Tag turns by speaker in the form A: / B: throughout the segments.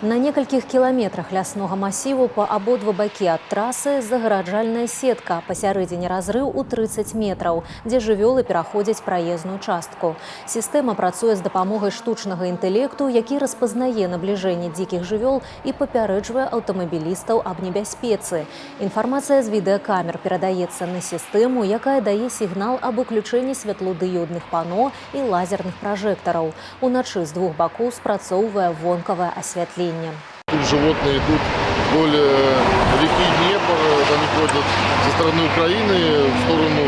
A: На некалькіх кіламетрах ляснога масіву па абодва бакі ад трасы загараджальная сетка, пасярэдзіне разрыў у 30 метраў, дзе жывёлы пераходзяць праезную частку. Сістэма працуе з дапамогай штучнага інтэлекту, які распазнае набліжэнне дзікіх жывёл і папярэджвае аўтамабілістаў аб небяспецы. Інфармацыя з відэакамер перадаецца на сістэму, якая дае сігнал аб уключэнні святлодыёдных пано і лазерных пражэктараў. Уначы з двух бакоў спрацоўвае вонкавае асвятленне.
B: Тут животные идут вдоль реки Днепр, они ходят со стороны Украины в сторону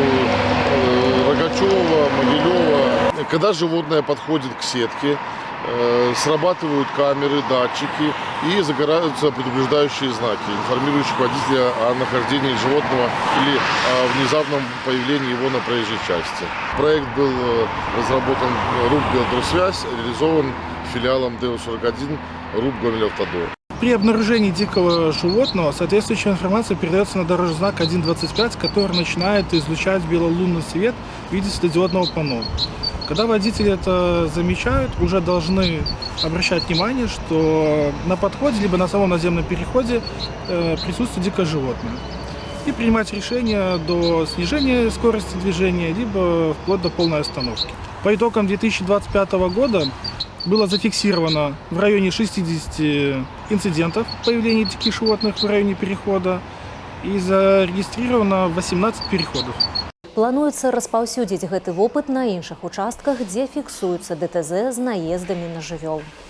B: Рогачева, Могилева. Когда животное подходит к сетке, срабатывают камеры, датчики и загораются предупреждающие знаки, информирующие водителя о нахождении животного или о внезапном появлении его на проезжей части. Проект был разработан РУП «Белтрусвязь», реализован филиалом ДЭО-41 РУП «Гомель-Автодор».
C: При обнаружении дикого животного соответствующая информация передается на дорожный знак 1.25, который начинает излучать белолунный свет в виде светодиодного панно. Когда водители это замечают, уже должны обращать внимание, что на подходе либо на самом наземном переходе присутствует дикое животное. И принимать решение до снижения скорости движения, либо вплоть до полной остановки. По итогам 2025 года было зафиксировано в районе 60 инцидентов появления диких животных в районе перехода и зарегистрировано 18 переходов.
A: Плануецца распаўсюдзіць гэты вопыт на іншых участках, дзе фіксуюцца ДТЗ з наездамі на жывёл.